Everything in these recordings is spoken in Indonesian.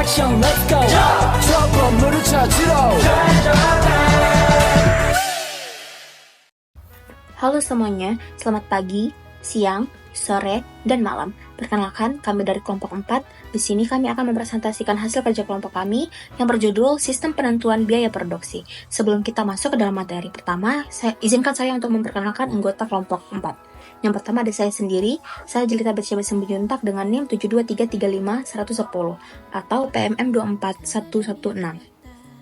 action, let's go. trouble 찾으러. Halo semuanya, selamat pagi, siang, sore, dan malam. Perkenalkan, kami dari kelompok 4. Di sini kami akan mempresentasikan hasil kerja kelompok kami yang berjudul Sistem Penentuan Biaya Produksi. Sebelum kita masuk ke dalam materi pertama, izinkan saya untuk memperkenalkan anggota kelompok 4. Yang pertama ada saya sendiri, saya Jelita Batsyaba Simanjuntak dengan NIM 723351110 atau PMM 24116.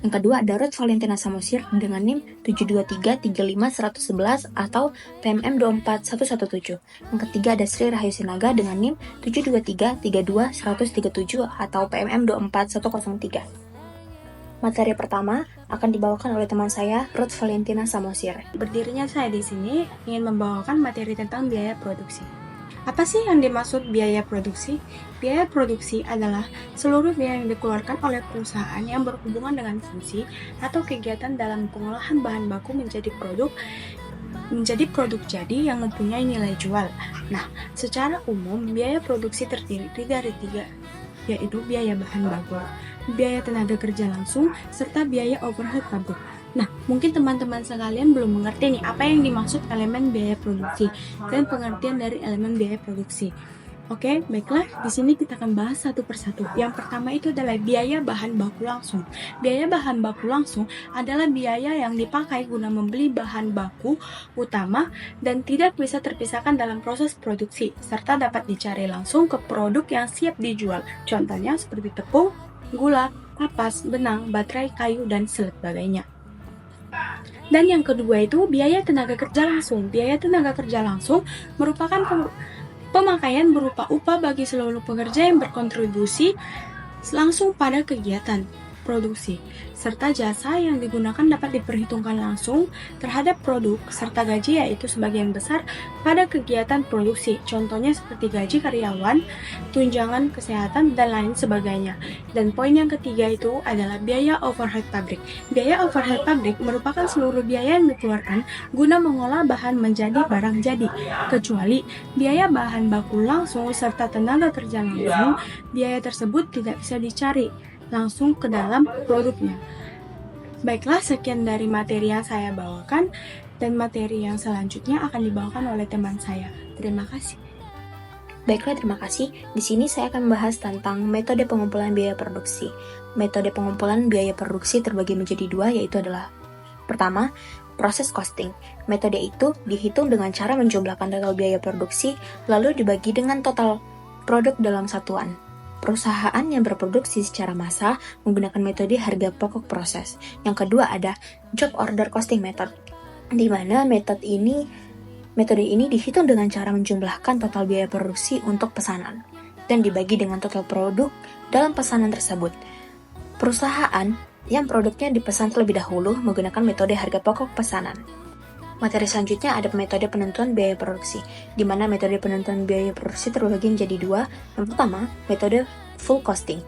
Yang kedua ada Ruth Valentina Samosir dengan NIM 723351111 atau PMM 24117. Yang ketiga ada Sri Rahayu Sinaga dengan NIM 723321137 atau PMM 24103. Materi pertama akan dibawakan oleh teman saya, Ruth Valentina Samosir. Berdirinya saya di sini ingin membawakan materi tentang biaya produksi. Apa sih yang dimaksud biaya produksi? Biaya produksi adalah seluruh biaya yang dikeluarkan oleh perusahaan yang berhubungan dengan fungsi atau kegiatan dalam pengolahan bahan baku menjadi produk jadi yang mempunyai nilai jual. Nah, secara umum biaya produksi terdiri dari 3, yaitu biaya bahan baku, biaya tenaga kerja langsung, serta biaya overhead pabrik. Nah, mungkin teman-teman sekalian belum mengerti nih apa yang dimaksud elemen biaya produksi dan pengertian dari elemen biaya produksi. Oke, baiklah, di sini kita akan bahas satu persatu. Yang pertama itu adalah biaya bahan baku langsung. Biaya bahan baku langsung adalah biaya yang dipakai guna membeli bahan baku utama dan tidak bisa terpisahkan dalam proses produksi, serta dapat dicari langsung ke produk yang siap dijual. Contohnya seperti tepung, gula, kapas, benang, baterai, kayu, dan sebagainya. Dan yang kedua itu biaya tenaga kerja langsung. Biaya tenaga kerja langsung merupakan pemakaian berupa upah bagi seluruh pekerja yang berkontribusi langsung pada kegiatan produksi, serta jasa yang digunakan dapat diperhitungkan langsung terhadap produk, serta gaji yaitu sebagian besar pada kegiatan produksi, contohnya seperti gaji karyawan, tunjangan kesehatan, dan lain sebagainya. Dan poin yang ketiga itu adalah biaya overhead pabrik. Biaya overhead pabrik merupakan seluruh biaya yang dikeluarkan guna mengolah bahan menjadi barang jadi, kecuali biaya bahan baku langsung serta tenaga kerja langsung, biaya tersebut tidak bisa dicari langsung ke dalam produknya. Baiklah, sekian dari materi yang saya bawakan, dan materi yang selanjutnya akan dibawakan oleh teman saya. Terima kasih. Baiklah, terima kasih. Di sini saya akan membahas tentang metode pengumpulan biaya produksi. Metode pengumpulan biaya produksi terbagi menjadi 2, yaitu adalah pertama, proses costing. Metode itu dihitung dengan cara menjumlahkan total biaya produksi lalu dibagi dengan total produk dalam satuan. Perusahaan yang berproduksi secara massal menggunakan metode harga pokok proses. Yang kedua ada job order costing method, di mana metode ini dihitung dengan cara menjumlahkan total biaya produksi untuk pesanan dan dibagi dengan total produk dalam pesanan tersebut. Perusahaan yang produknya dipesan terlebih dahulu menggunakan metode harga pokok pesanan. Materi selanjutnya ada metode penentuan biaya produksi, di mana metode penentuan biaya produksi terbagi menjadi 2. Yang pertama, metode full costing.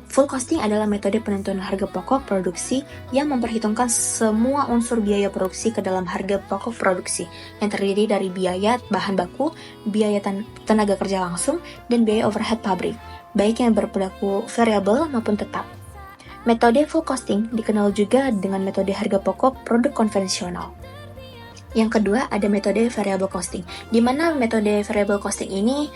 Full costing adalah metode penentuan harga pokok produksi yang memperhitungkan semua unsur biaya produksi ke dalam harga pokok produksi, yang terdiri dari biaya bahan baku, biaya tenaga kerja langsung, dan biaya overhead pabrik, baik yang berperilaku variabel maupun tetap. Metode full costing dikenal juga dengan metode harga pokok produk konvensional. Yang kedua ada metode variable costing, di mana metode variable costing ini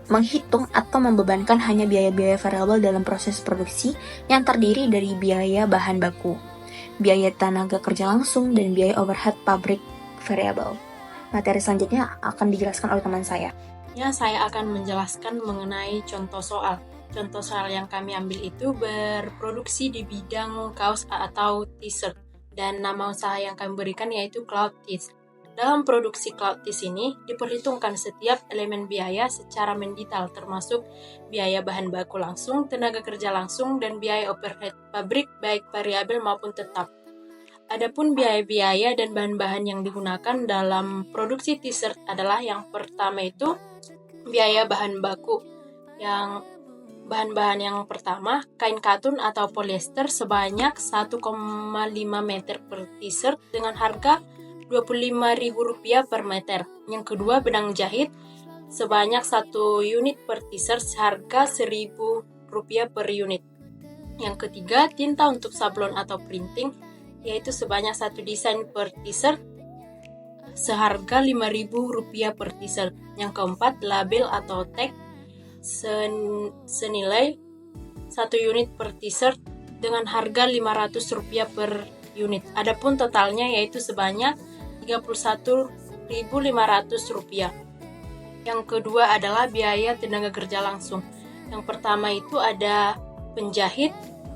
menghitung atau membebankan hanya biaya-biaya variabel dalam proses produksi yang terdiri dari biaya bahan baku, biaya tenaga kerja langsung, dan biaya overhead pabrik variabel. Materi selanjutnya akan dijelaskan oleh teman saya. Ya, saya akan menjelaskan mengenai contoh soal. Contoh soal yang kami ambil itu berproduksi di bidang kaos atau t-shirt. Dan nama usaha yang kami berikan yaitu Cloud Tees. Dalam produksi Cloud Tees ini diperhitungkan setiap elemen biaya secara mendetail, termasuk biaya bahan baku langsung, tenaga kerja langsung, dan biaya overhead pabrik baik variabel maupun tetap. Adapun biaya-biaya dan bahan-bahan yang digunakan dalam produksi t-shirt adalah yang pertama itu biaya bahan baku. Yang bahan-bahan yang pertama, kain katun atau polyester sebanyak 1,5 meter per t-shirt dengan harga Rp25.000 per meter. Yang kedua, benang jahit sebanyak 1 unit per t-shirt seharga Rp1.000 per unit. Yang ketiga, tinta untuk sablon atau printing, yaitu sebanyak 1 desain per t-shirt seharga Rp5.000 per t-shirt. Yang keempat, label atau tag senilai 1 unit per t-shirt dengan harga Rp500 per unit. Adapun totalnya yaitu sebanyak Rp31.500. Yang kedua adalah biaya tenaga kerja langsung. Yang pertama itu ada penjahit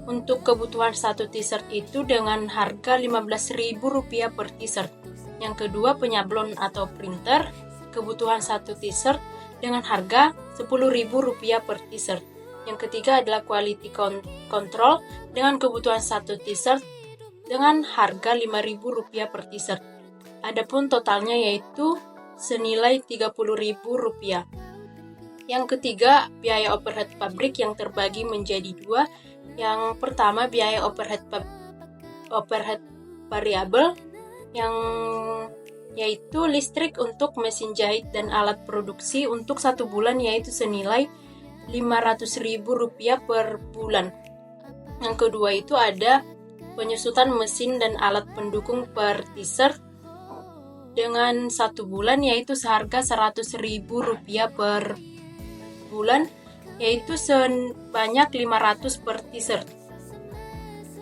untuk kebutuhan 1 t-shirt itu dengan harga Rp15.000 per t-shirt. Yang kedua, penyablon atau printer kebutuhan 1 t-shirt dengan harga Rp10.000 per t-shirt. Yang ketiga adalah quality control dengan kebutuhan 1 t-shirt dengan harga Rp5.000 per t-shirt. Adapun totalnya yaitu senilai Rp30.000. Yang ketiga, biaya overhead pabrik yang terbagi menjadi 2. Yang pertama, biaya overhead variabel yang yaitu listrik untuk mesin jahit dan alat produksi untuk 1 bulan yaitu senilai Rp500.000 per bulan. Yang kedua itu ada penyusutan mesin dan alat pendukung per t-shirt dengan 1 bulan yaitu seharga Rp100.000 per bulan, yaitu sebanyak 500 per t-shirt.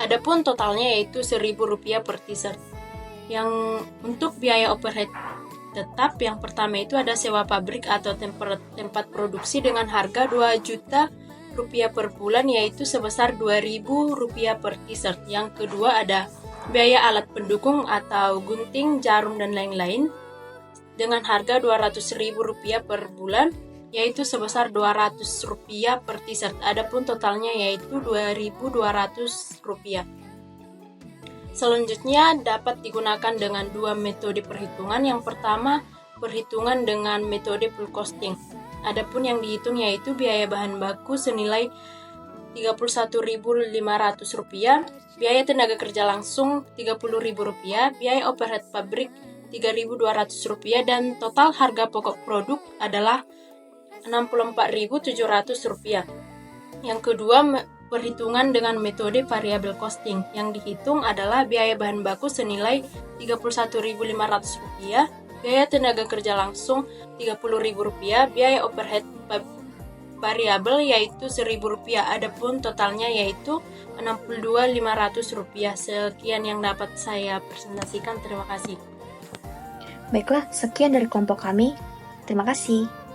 Adapun totalnya yaitu Rp1.000 per t-shirt. Yang untuk biaya overhead tetap, yang pertama itu ada sewa pabrik atau tempat produksi dengan harga Rp2 juta per bulan, yaitu sebesar Rp2.000 per t-shirt. Yang kedua ada biaya alat pendukung atau gunting, jarum, dan lain-lain dengan harga Rp200.000 per bulan, yaitu sebesar Rp200 per t-shirt. Adapun totalnya yaitu Rp2.200. Selanjutnya dapat digunakan dengan 2 metode perhitungan. Yang pertama, perhitungan dengan metode full costing. Adapun yang dihitung yaitu biaya bahan baku senilai Rp31.500, biaya tenaga kerja langsung Rp30.000, biaya overhead pabrik Rp3.200, dan total harga pokok produk adalah Rp64.700. Yang kedua, perhitungan dengan metode variable costing. Yang dihitung adalah biaya bahan baku senilai Rp31.500, biaya tenaga kerja langsung Rp30.000, biaya overhead variabel yaitu Rp1.000. Adapun totalnya yaitu Rp62.500. Sekian yang dapat saya presentasikan. Terima kasih. Baiklah, sekian dari kelompok kami. Terima kasih.